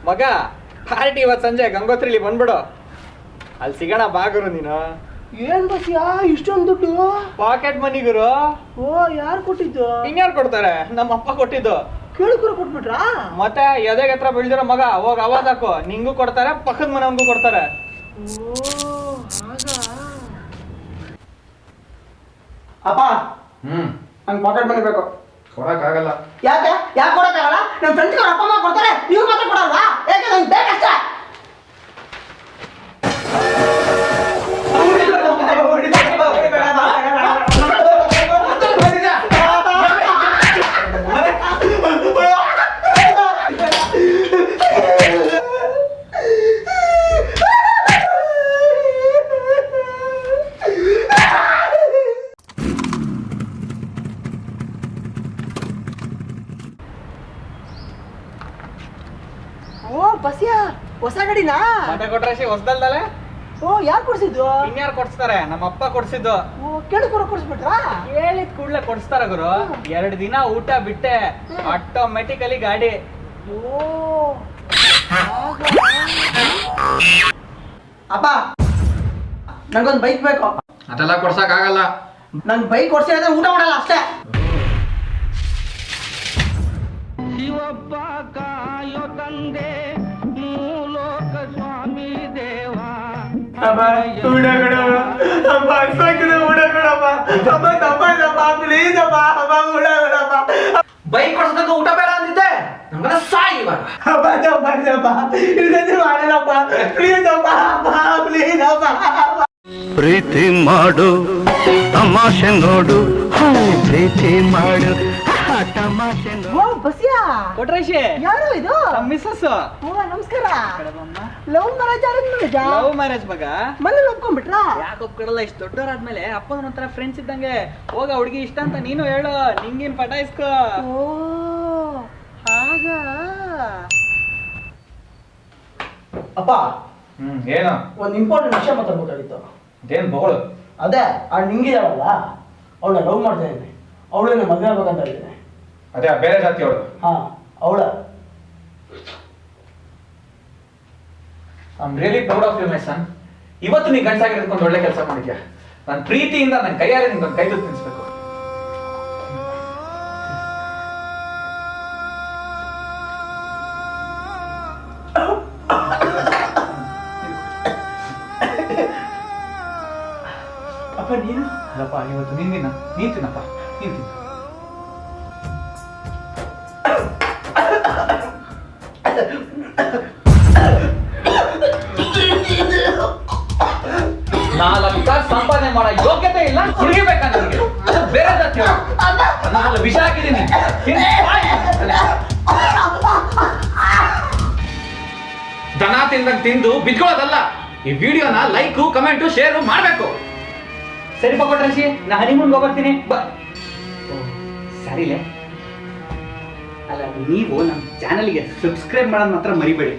ಮಗ ಪಾರ್ಟಿ ಇವತ್ತು ಸಂಜೆ ಗಂಗೋತ್ರಿಲಿ ಬಂದ್ಬಿಡು, ಅಲ್ಲಿ ಸಿಗೋಣ ಬಾಗುರು ನೀನು. ಏನ್ ಬಸ್ಯಾ ಇಷ್ಟೊಂದು ದುಡ್ಡು? ಪಾಕೆಟ್ ಮನಿ ಗುರು. ಓ ಯಾರು ಕೊಟ್ಟಿದ್ದು? ಇನ್ಯಾರು ಕೊಡ್ತಾರೆ? ನಮ್ಮ ಅಪ್ಪ ಕೊಟ್ಟಿದ್ದು. ಕೇಳಿಕೂರ ಕೊಟ್ಬಿಟ್ರಾ? ಮತ್ತೆ ಎದೆಗೆ ಹತ್ರ ಬೆಳ್ದಿರೋ ಮಗ ಹೋಗ್ ಅವಾಜ್ ಹಾಕು, ನಿಂಗೂ ಕೊಡ್ತಾರೆ, ಪಕ್ಕದ ಮನೆಯವ್ನಿಗೂ ಕೊಡ್ತಾರೆ. ಓ ಹಾಗ. ಅಪ್ಪ ನಂಗೆ ಪಾಕೆಟ್ ಮನಿ ಬೇಕು. ಕೊಡಕ್ಕಾಗಲ್ಲ. ಯಾಕೆ ಕೊಡಕ್ಕಾಗಲ್ಲ? ನಮ್ಮ ಫ್ರೆಂಡ್ಸ್ ಅಪ್ಪ ಅಮ್ಮ ಕೊಡ್ತಾರೆ, ನೀವು ಮಾತ್ರ ಕೊಡಲ್ವಾ? ಯಾಕೆ ನಂಗೆ ಬೇಕಷ್ಟೇ. ಓ ಬಸ್ಯಾ ಹೊಸ ಗಾಡಿನಾ? ಮತ್ತೆ ಕೊಟ್ರೆ ಹೊಸದಲ್ದಲೆ. ಓ ಯಾರು ಕೊಡ್ಸಿದ್ದು? ಇನ್ಯಾರು ಕೊಡ್ಸ್ತಾರೆ? ನಮ್ಮ ಅಪ್ಪ ಕೊಡ್ಸಿದ್ದು. ಓ ಕೇಳಿಕೂರ ಕೊಡ್ಸ್ಬಿಟ್ರಾ? ಹೇಳಿದ ಕೂಡ್ಲೆ ಕೊಡ್ಸ್ತಾರ ಗುರು. 2 ದಿನ ಊಟ ಬಿಟ್ಟೆ ಆಟೋಮೆಟಿಕಲಿ ಗಾಡಿ. ಓ ಅಪ್ಪ ನಂಗೊಂದು ಬೈಕ್ ಬೇಕು. ಅದೆಲ್ಲ ಕೊಡ್ಸಕ್ಕಾಗಲ್ಲ. ನಂಗೆ ಬೈಕ್ ಕೊಡ್ಸಿ ಅಂದ್ರೆ ಊಟ ಮಾಡಲ್ಲ ಅಷ್ಟೇ. ಶಿವಪ್ಪ ಕಾಯೋ ತಂದೆ ಮೂಲೋಕ ಸ್ವಾಮಿ ದೇವ. ಬೈಕ್ ಕೊಡ್ಸೋದಕ್ಕೆ ಊಟ ಬೇಡ ಅಂದಿದ್ದೆ, ನಮ್ಗೆಲ್ಲ ಸಾಯಿ ಇವಾಗ. ಪ್ರೀತಿ ಮಾಡು ತಮಾಷೆ ನೋಡು, ಪ್ರೀತಿ ಮಾಡು ತಮಾಷೆ ಓ ಬಸ್ಯಾ ಕೊಟ್ರೇಶಿ ಯಾರು ಇದು? ಮಿಸ್ಸಸ್. ಓ ನಮಸ್ಕಾರ. ಲವ್ ಮ್ಯಾರೇಜ್ ಆಡಿದ್ಮೇಲೆ ಲವ್ ಮ್ಯಾರೇಜ್ ಮಗ. ಮನೇಲಿ ಒಪ್ಕೊಂಡ್ಬಿಟ್ರಾ? ಯಾಕೆ ಒಪ್ಕೊಡಲ್ಲ? ಇಷ್ಟು ದೊಡ್ಡವರಾದ್ಮೇಲೆ ಅಪ್ಪನ ಒಂಥರ ಫ್ರೆಂಡ್ಸ್ ಇದ್ದಂಗೆ. ಹೋಗ ಹುಡುಗಿ ಇಷ್ಟ ಅಂತ ನೀನು ಹೇಳು, ನಿಂಗೇನ್ ಪಟಾಯಿಸ್ಕೋ. ಓ ಹಾಗ. ಅಪ್ಪ ಏನು? ಒಂದು ಇಂಪಾರ್ಟೆಂಟ್ ವಿಷಯ ಮಾತಾಡ್ಬೇಕಾಗಿತ್ತು. ಏನ್ ಬಗಳು? ಅದೇ ಆ ನಿಂಗಿದಾಳಲ್ಲ, ಅವಳ ಲವ್ ಮಾಡ್ತಾ ಇದ್ದೀನಿ, ಅವಳನ್ನ ಮದುವೆ ಆಗ್ಬೇಕಂತ ಇದ್ದೀನಿ. ಅದೇ ಬೇರೆ ಜಾತಿಯವಳು. ಹಾ ಅವಳ. I am really proud of you my son. ಇವತ್ತು ನೀ ಗಂಡಸಾಗಿ ಹಿಡ್ಕೊಂಡು ಒಳ್ಳೆ ಕೆಲಸ ಮಾಡಿದ್ಯಾ. ನನ್ನ ಪ್ರೀತಿಯಿಂದ ನನ್ನ ಕೈಯಾರೆ ನಿಂಗೊಂದು ಕೈ ತುತ್ತು ತಿನ್ನಿಸ್ಬೇಕು. ಅಪ್ಪ ನೀನು? ಅಲ್ಲಪ್ಪ ಇವತ್ತು ನೀನ್ ತಿನ್ನಪ್ಪ, ನೀನ್ ತಿನ್ನ. ನಾಲ್ಕು ಕಾಸು ಸಂಪಾದನೆ ಮಾಡೋ ಯೋಗ್ಯತೆ ಇಲ್ಲ, ಹುಡುಗಿ ಬೇಕಾ ನನಗೆ? ಅದು ಬೇರೆ ಜಾತಿಯವರು. ನಾನು ವಿಷ ಹಾಕಿದ್ದೀನಿ. ದನ ತಿಂದಂಗ್ ತಿಂದು ಬಿದ್ಕೊಳ್ಳೋದಲ್ಲ. ಈ ವಿಡಿಯೋನ ಲೈಕ್ ಕಮೆಂಟ್ ಶೇರ್ ಮಾಡ್ಬೇಕು. ಸರಿ ಕೊಟ್ರೇಶಿ, ನಾ ಹನಿಮೂನ್ಗೆ ಹೋಗ್ಬರ್ತೀನಿ. ಸರಿಲೇ. ಅಲ್ಲ ನೀವು ನಮ್ಮ ಚಾನಲ್ಗೆ ಸಬ್ಸ್ಕ್ರೈಬ್ ಮಾಡೋದು ಮಾತ್ರ ಮರಿಬೇಡಿ.